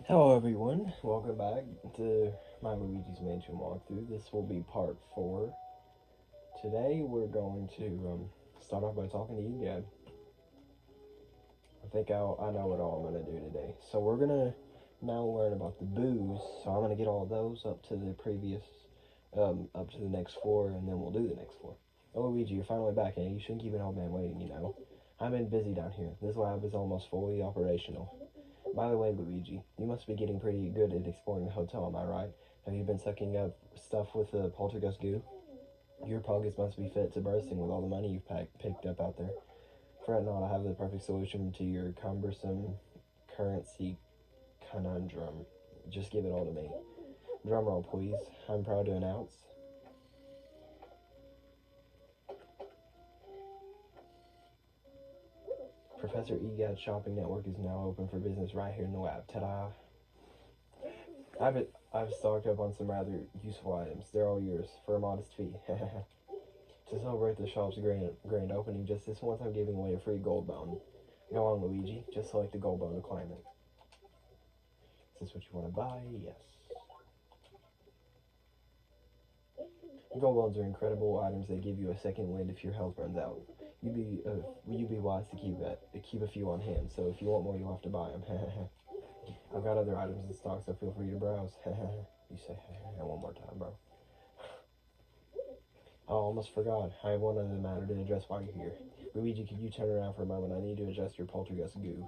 Hello everyone, welcome back to my Luigi's Mansion walkthrough. This will be part 4. Today we're going to start off by talking to you, Gab. I know what all I'm going to do today. So we're going to now learn about the boos. So I'm going to get all those up to the up to the next floor, and then we'll do the next floor. Oh Luigi, you're finally back, and you shouldn't keep an old man waiting, you know. I've been busy down here. This lab is almost fully operational. By the way, Luigi, you must be getting pretty good at exploring the hotel, am I right? Have you been sucking up stuff with the poltergeist goo? Your pockets must be fit to bursting with all the money you've picked up out there. Fret not, I have the perfect solution to your cumbersome currency conundrum. Just give it all to me. Drumroll, please. I'm proud to announce. Professor Egad's shopping network is now open for business right here in the lab. Ta-da! I've stocked up on some rather useful items. They're all yours for a modest fee. To celebrate the shop's grand opening, just this once I'm giving away a free gold bone. Go on, Luigi. Just select the gold bone to climb it. Is this what you want to buy? Yes. Gold bones are incredible items that give you a second wind if your health runs out. You'd be wise to keep a few on hand. So if you want more, you'll have to buy them. I've got other items in stock, so feel free to browse. You say one more time, bro. Oh, almost forgot. I have one other matter to address while you're here. Luigi, could you turn around for a moment? I need to adjust your poltergeist goo.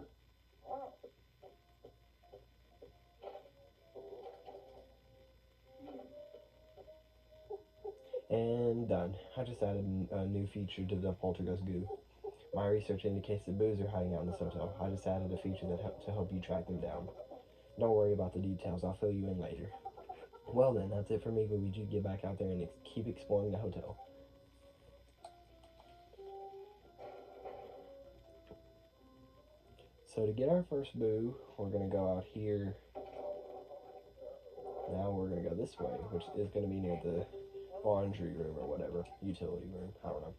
And done. I just added a new feature to the poltergeist goo. My research indicates that boos are hiding out in this hotel. I just added a feature to help you track them down. Don't worry about the details. I'll fill you in later. Well then, that's it for me, Luigi. Get back out there and keep exploring the hotel. So to get our first boo, we're going to go out here. Now we're going to go this way, which is going to be near the laundry room or whatever. Utility room. I don't know.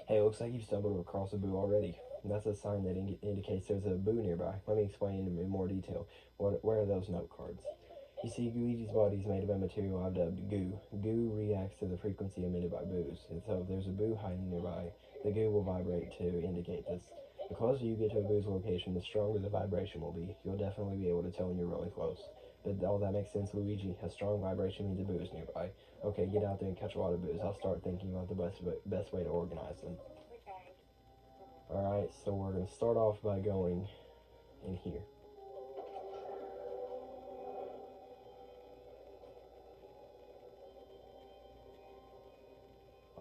Hey, looks like you've stumbled across a boo already. That's a sign that indicates there's a boo nearby. Let me explain in more detail. Where are those note cards? You see, Luigi's body is made of a material I've dubbed goo. Goo reacts to the frequency emitted by boos, and so if there's a boo hiding nearby, the goo will vibrate to indicate this. The closer you get to a boo's location, the stronger the vibration will be. You'll definitely be able to tell when you're really close. Did all that make sense, Luigi? A strong vibration means a boo is nearby. Okay, get out there and catch a lot of boos. I'll start thinking about the best way to organize them. Alright, so we're going to start off by going in here.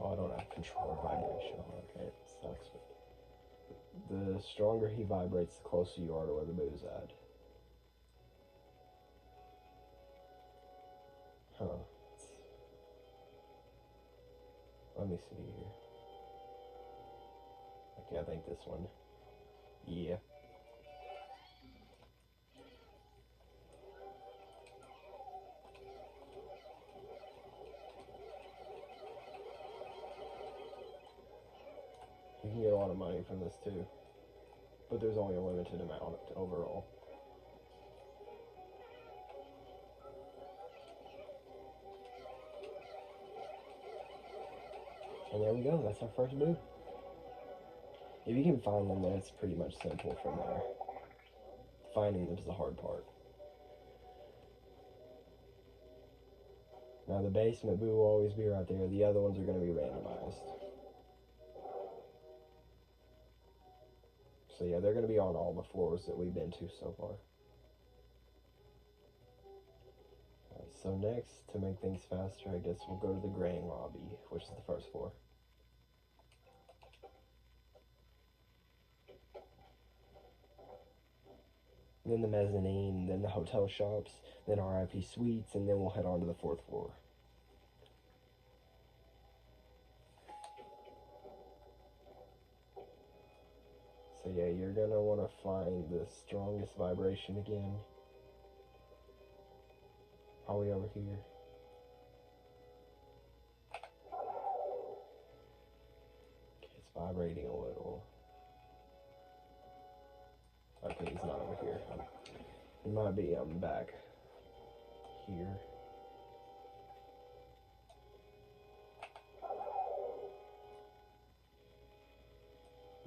Oh, I don't have control of vibration. Okay, it sucks. But the stronger he vibrates, the closer you are to where the boo's at. Huh. Let me see here. Okay, I think this one. Yeah. You can get a lot of money from this too. But there's only a limited amount overall. And there we go, that's our first boo. If you can find them, then it's pretty much simple from there. Finding them is the hard part. Now the basement boo will always be right there. The other ones are going to be randomized. So yeah, they're going to be on all the floors that we've been to so far. Alright, so next, to make things faster, I guess we'll go to the grain lobby, which is the first floor. Then the mezzanine, then the hotel shops, then RIP suites, and then we'll head on to the fourth floor. So yeah, you're gonna want to find the strongest vibration again. Probably over here. Okay, it's vibrating a little. Okay, he's not over here. It might be back here.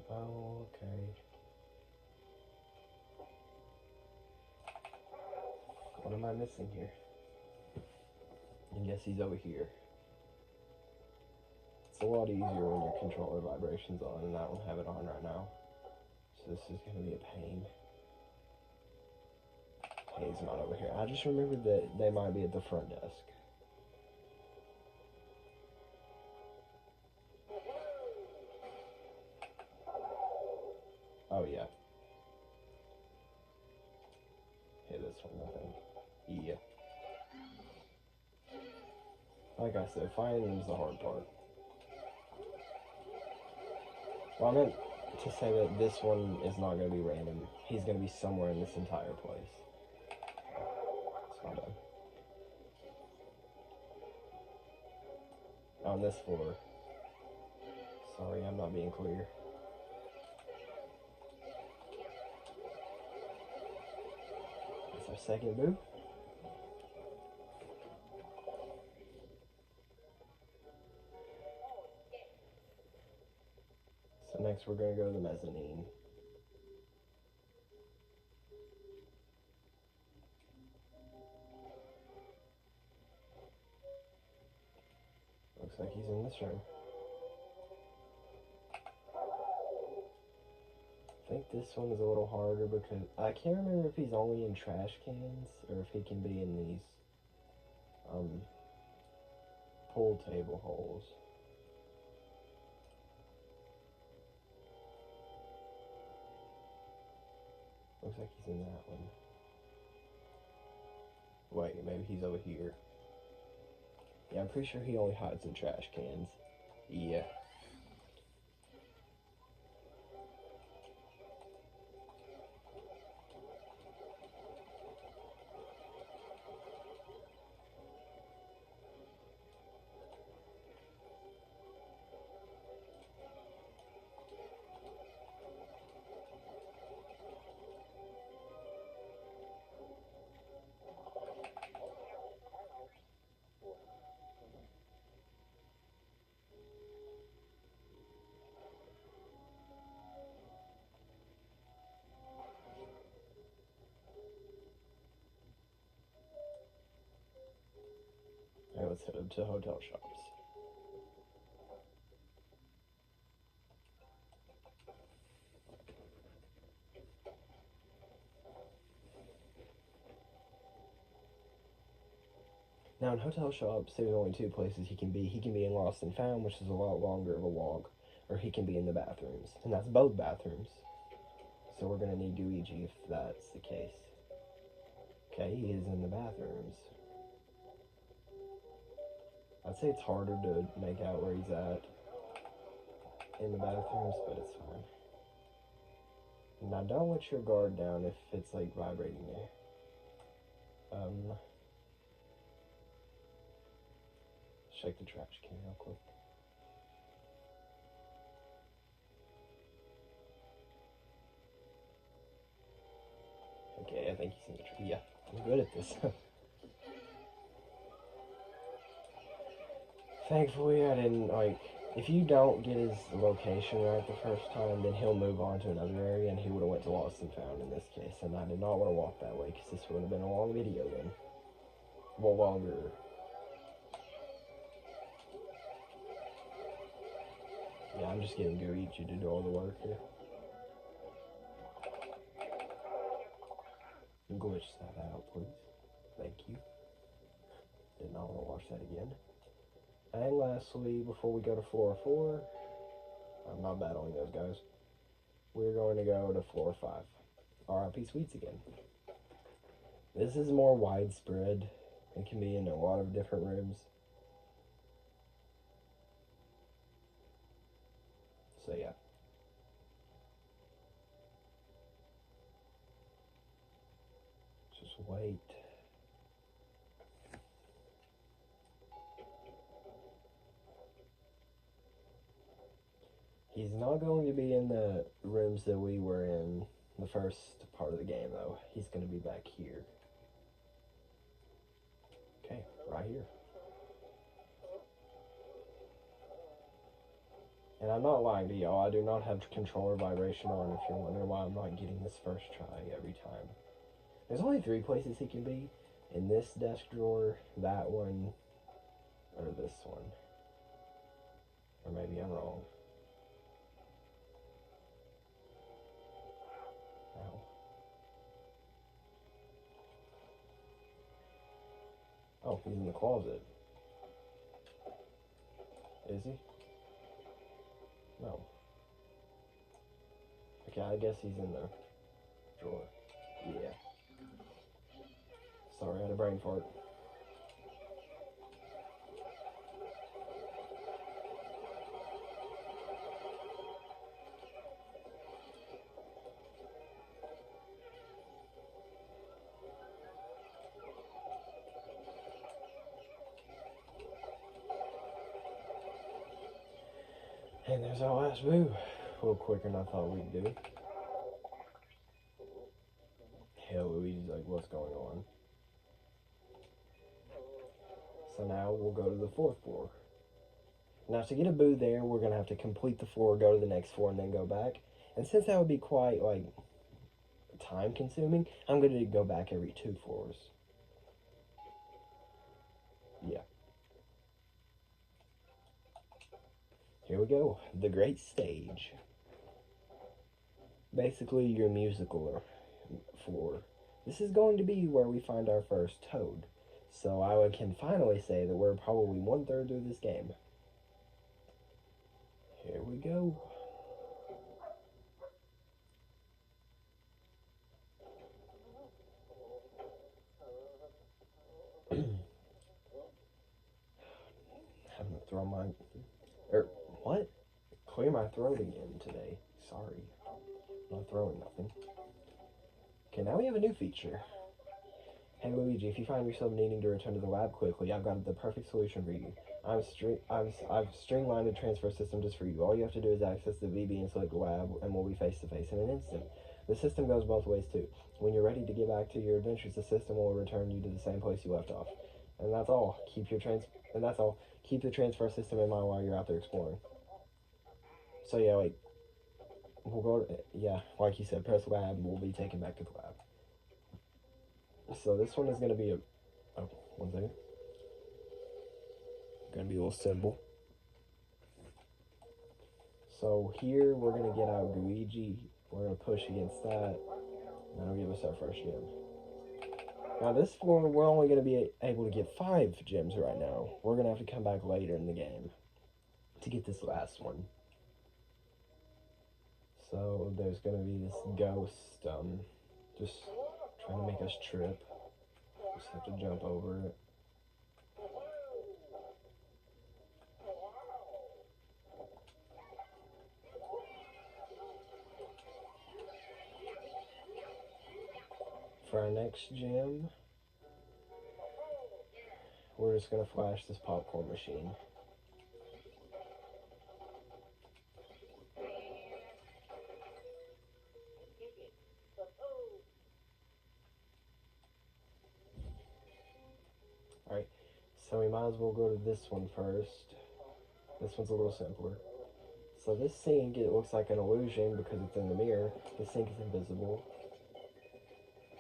Oh, okay. What am I missing here? I guess he's over here. It's a lot easier when your controller vibration's on, and I don't have it on right now. So this is going to be a pain. Hey, he's not over here. I just remembered that they might be at the front desk. Oh, yeah. Hey, this one, I think. Yeah. Like I said, finding him is the hard part. Well, I meant to say that this one is not going to be random. He's going to be somewhere in this entire place. It's not done. On this floor. Sorry, I'm not being clear. That's our second boo. So next we're going to go to the mezzanine. Looks like he's in this room. I think this one is a little harder because I can't remember if he's only in trash cans or if he can be in these pool table holes. Looks like he's in that one. Wait, maybe he's over here. Yeah, I'm pretty sure he only hides in trash cans. Yeah. Alright, let's head up to hotel shops. Now in hotel shops, there's only two places he can be. He can be in Lost and Found, which is a lot longer of a walk, or he can be in the bathrooms, and that's both bathrooms. So we're gonna need Luigi if that's the case. Okay, he is in the bathrooms. I'd say it's harder to make out where he's at in the bathrooms, but it's fine. Now don't let your guard down if it's like vibrating there. Check the trash can real quick. Okay, I think he's in the trash. Yeah, I'm good at this. Thankfully, I didn't, like, if you don't get his location right the first time, then he'll move on to another area, and he would have went to Lost and Found in this case, and I did not want to walk that way, because this would have been a long video then. Well, longer. Yeah, I'm just getting Luigi to do all the work here. Glitch that out, please. Thank you. Did not want to watch that again. And lastly, before we go to floor 4, I'm not battling those guys. We're going to go to floor 5. RIP Suites again. This is more widespread. It can be in a lot of different rooms. So yeah. Just wait. He's not going to be in the rooms that we were in the first part of the game, though. He's going to be back here. Okay, right here. And I'm not lying to y'all, I do not have controller vibration on, if you're wondering why I'm not getting this first try every time. There's only 3 places he can be. In this desk drawer, that one, or this one. Or maybe I'm wrong. Ow. Oh, he's in the closet. Is he? No. Okay, I guess he's in the drawer. Yeah. Sorry, I had a brain fart. And there's our last boo. A little quicker than I thought we'd do. Hell, Luigi's like, what's going on? So now we'll go to the 4th floor. Now to get a boo there, we're going to have to complete the floor, go to the next floor, and then go back. And since that would be quite, like, time consuming, I'm going to go back every 2 floors. Yeah. Here we go. The Great Stage. Basically your musical floor. This is going to be where we find our first Toad. So I can finally say that we're probably 1/3 through this game. Here we go. I'm gonna throw my... what? Clear my throat again today. Sorry. I'm not throwing nothing. Okay, now we have a new feature. Hey Luigi, if you find yourself needing to return to the lab quickly, I've got the perfect solution for you. I've streamlined the transfer system just for you. All you have to do is access the VB and select lab, and we'll be face to face in an instant. The system goes both ways too. When you're ready to get back to your adventures, the system will return you to the same place you left off. And that's all. Keep the transfer system in mind while you're out there exploring. So yeah, like, we'll go to, yeah, like you said, press lab, we'll be taken back to the lab. So this one is going to be oh, 1 second. Going to be a little symbol. So here we're going to get out Luigi. We're going to push against that. That'll give us our first gem. Now this floor, we're only going to be able to get 5 gems right now. We're going to have to come back later in the game to get this last one. So there's going to be this ghost, just trying to make us trip. Just have to jump over it. For our next gem, we're just going to flash this popcorn machine. Alright, so we might as well go to this one first. This one's a little simpler. So this sink, it looks like an illusion because it's in the mirror. The sink is invisible.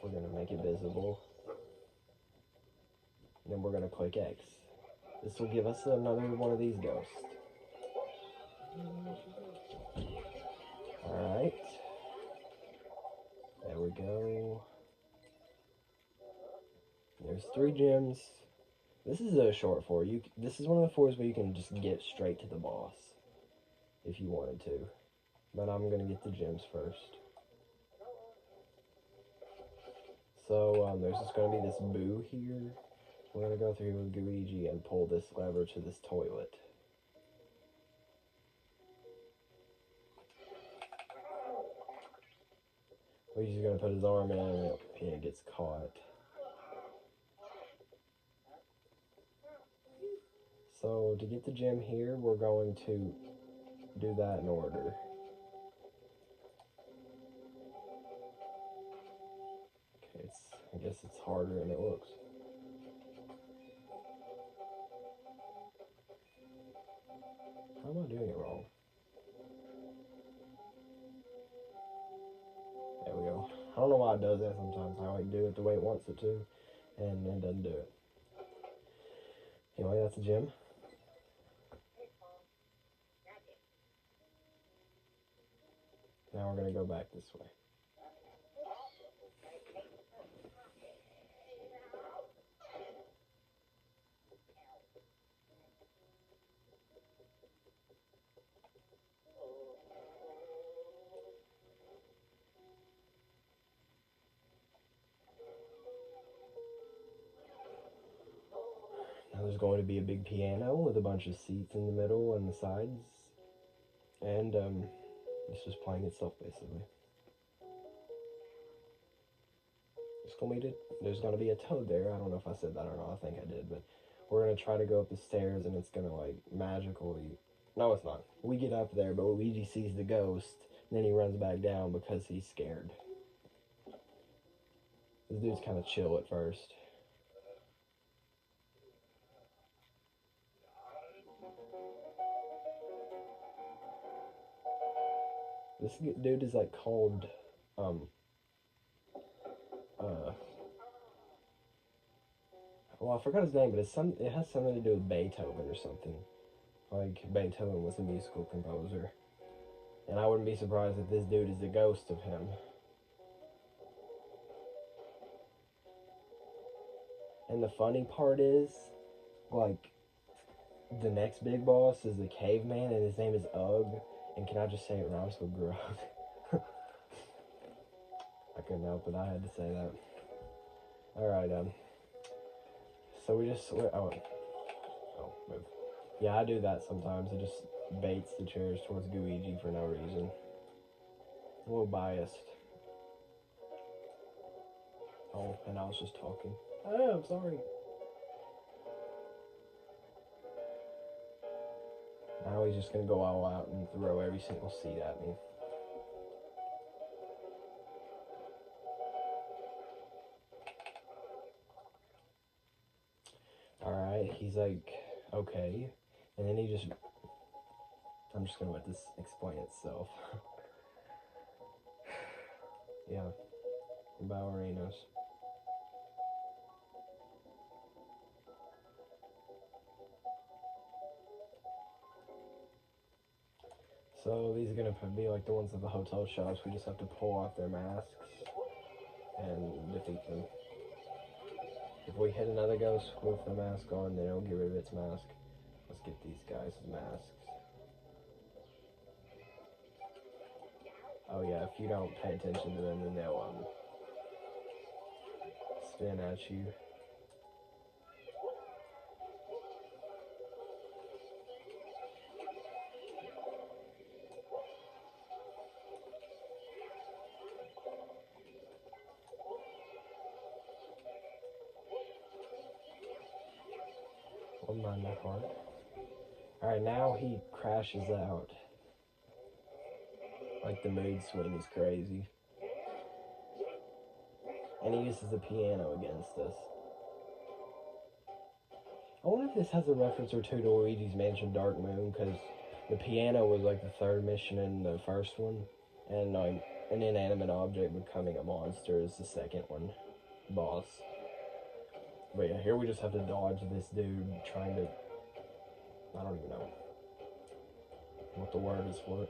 We're going to make it visible. And then we're going to click X. This will give us another one of these ghosts. Alright. There we go. There's 3 gems. This is a short floor. This is one of the floors where you can just get straight to the boss if you wanted to. But I'm going to get the gems first. So there's just going to be this boo here. We're going to go through with Luigi and pull this lever to this toilet. Luigi's going to put his arm in and it gets caught. So to get the gem here, we're going to do that in order. I guess it's harder than it looks. How am I doing it wrong? There we go. I don't know why it does that sometimes. I like do it the way it wants it to, and it doesn't do it. Anyway, that's the gym. Now we're going to go back this way. Now there's going to be a big piano with a bunch of seats in the middle and the sides. And it's just playing itself, basically. There's going to be a toad there. I don't know if I said that or not. I think I did. But we're going to try to go up the stairs, and it's going to, like, magically... No, it's not. We get up there, but Luigi sees the ghost, and then he runs back down because he's scared. This dude's kind of chill at first. This dude is, like, called, well, I forgot his name, but it has something to do with Beethoven or something. Like, Beethoven was a musical composer. And I wouldn't be surprised if this dude is the ghost of him. And the funny part is, like, the next big boss is the caveman, and his name is Ugg. And can I just say it rhymes with Grug? I couldn't help it, I had to say that. Alright, so we just... Oh, move. Yeah, I do that sometimes. It just baits the chairs towards Luigi for no reason. A little biased. Oh, and I was just talking. Oh, I'm sorry. Now he's just gonna go all out and throw every single seat at me. Alright, he's like, okay. And then he just... I'm just gonna let this explain itself. Yeah. Ballerinos. So these are gonna be like the ones at the hotel shops. We just have to pull off their masks and defeat them. If we hit another ghost with the mask on, then it'll get rid of its mask. Let's get these guys' masks. Oh yeah, if you don't pay attention to them, then they'll spin at you. Wouldn't mind that part. Alright, now he crashes out. Like the mood swing is crazy. And he uses the piano against us. I wonder if this has a reference or two to Luigi's Mansion Dark Moon, because the piano was like the third mission in the first one, and like an inanimate object becoming a monster is the second one, boss. But yeah, here we just have to dodge this dude trying to... I don't even know what the word is for it.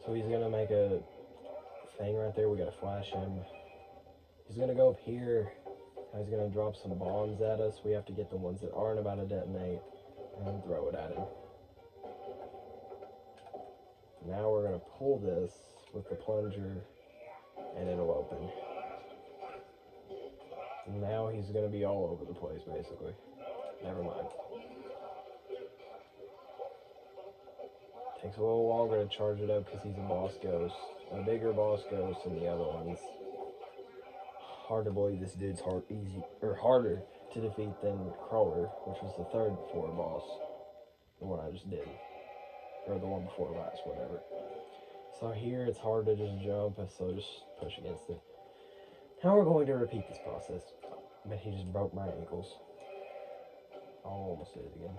So he's gonna make a thing right there. We gotta flash him. He's gonna go up here. He's gonna drop some bombs at us. We have to get the ones that aren't about to detonate and throw it at him. Now we're gonna pull this with the plunger and it'll open. Now he's gonna be all over the place, basically. Never mind. Takes a little longer to charge it up because he's a boss ghost. A bigger boss ghost than the other ones. Hard to believe this dude's harder to defeat than Crawler, which was the third floor boss. The one I just did. Or the one before last, whatever. So here it's hard to just jump, so just push against it. Now we're going to repeat this process. But he just broke my ankles. I almost did it again.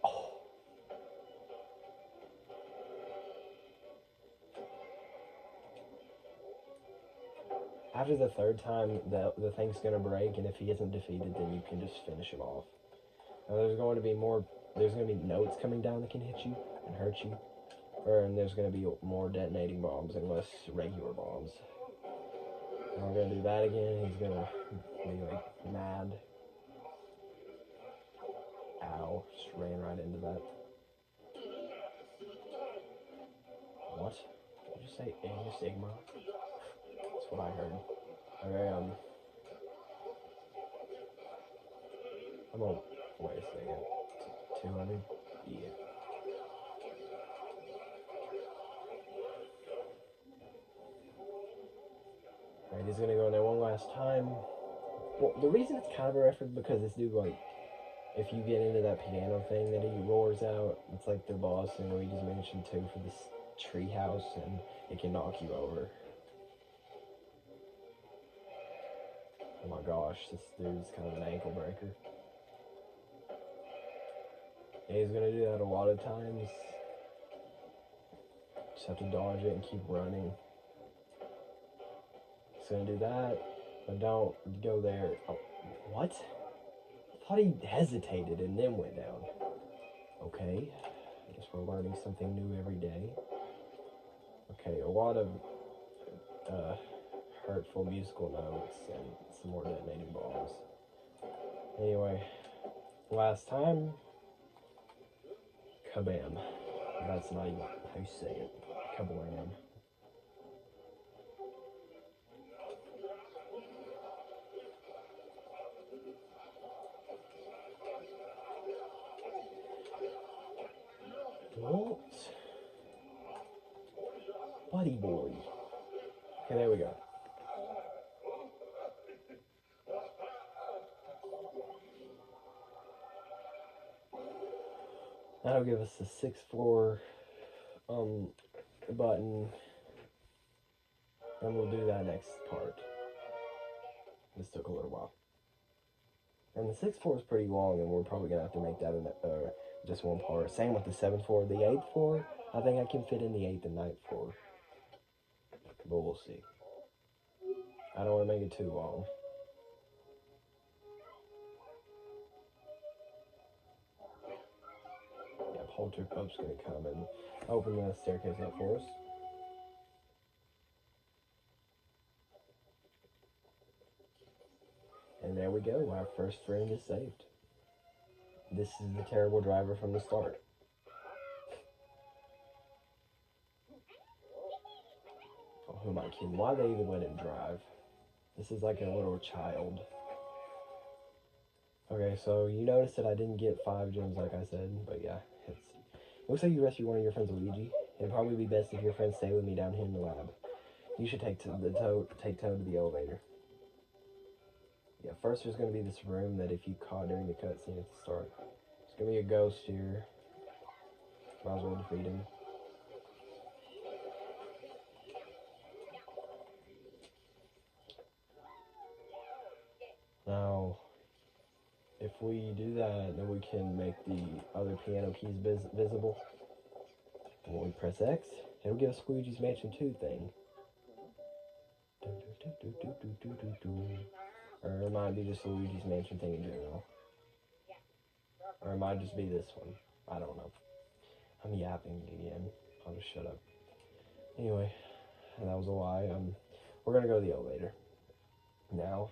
Oh. After the third time, the thing's going to break, and if he isn't defeated, then you can just finish him off. Now there's going to be notes coming down that can hit you and hurt you. And there's going to be more detonating bombs and less regular bombs. And we're going to do that again. He's going to be like mad. Ow, just ran right into that. What? Did you say Sigma? That's what I heard. Okay, I'm on, wait a second. 200? Yeah. Alright, he's gonna go in there one last time. Well, the reason it's kind of a reference because this dude, like, if you get into that piano thing that he roars out, it's like the boss in Luigi's Mansion 2 for this tree house, and it can knock you over. Oh my gosh, this dude's kind of an ankle breaker. Yeah, he's gonna do that a lot of times. Just have to dodge it and keep running. He's gonna do that, but don't go there. Oh, what? I thought he hesitated and then went down. Okay, I guess we're learning something new every day. Okay, a lot of hurtful musical notes and some more detonating bombs. Anyway, last time, kabam. That's not even how you say it. Kablam. What? Buddy boy. Okay, there we go. That'll give us the 6-4 button, and we'll do that next part. This took a little while. And the 6-4 is pretty long, and we're probably gonna have to make that in just one part. Same with the 7-4. The 8-4, I think I can fit in the 8th and 9th 4. But we'll see. I don't want to make it too long. Yeah, Polterpupp's gonna come and open the staircase up for us. And there we go, our first friend is saved. This is the terrible driver from the start. Oh, who am I kidding? Why they even let him drive? This is like a little child. Okay, so you noticed that I didn't get 5 gems like I said, but yeah, it looks like you rescued one of your friends, Luigi. It'd probably be best if your friends stay with me down here in the lab. You should take Toad to the elevator. Yeah, first there's going to be this room that if you caught during the cutscene at the start. There's going to be a ghost here. Might as well defeat him. Now, if we do that, then we can make the other piano keys visible. And when we press X, it'll give us Luigi's Mansion 2 thing. Or it might be just Luigi's Mansion thing in general. Or it might just be this one. I don't know. I'm yapping again. I'll just shut up. Anyway, that was a lie. We're gonna go to the elevator. Now.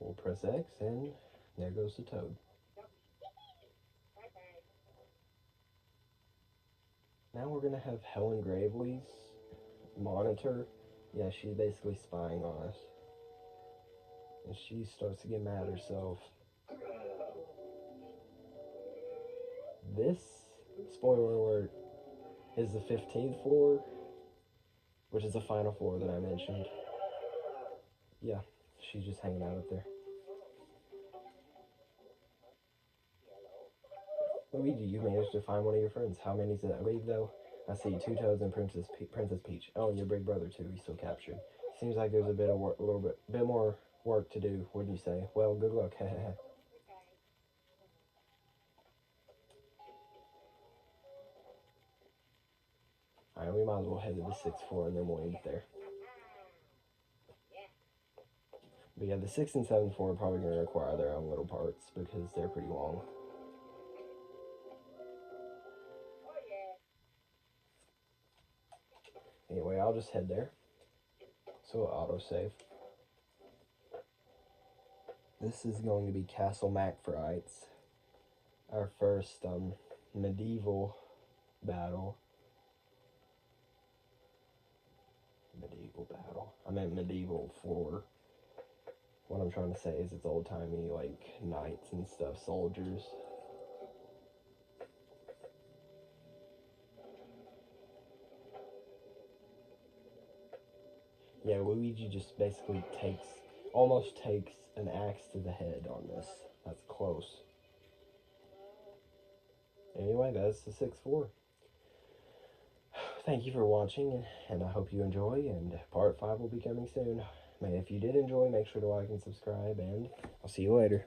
We'll press X and there goes the Toad. Now we're gonna have Helen Gravely's monitor. Yeah, she's basically spying on us. And she starts to get mad herself. This, spoiler alert, is the 15th floor. which is the final four that I mentioned. Yeah, she's just hanging out up there. Luigi, you managed to find one of your friends. How many's in that league, though? I see Two Toads and Princess Peach. Oh, and your big brother, too. He's still captured. Seems like there's a little bit more work to do, wouldn't you say? Well, good luck. Alright, we might as well head to the 6th floor and then we'll end there. But yeah, the 6th and 7th floor are probably going to require their own little parts because they're pretty long. Anyway, I'll just head there. So autosave. This is going to be Castle Macfrites. Our first medieval battle. I meant medieval floor. What I'm trying to say is it's old-timey, like, knights and stuff, soldiers. Yeah, Luigi just basically almost takes an axe to the head on this. That's close. Anyway, that's the 6th floor. Thank you for watching, and I hope you enjoy, and part 5 will be coming soon. If you did enjoy, make sure to like and subscribe, and I'll see you later.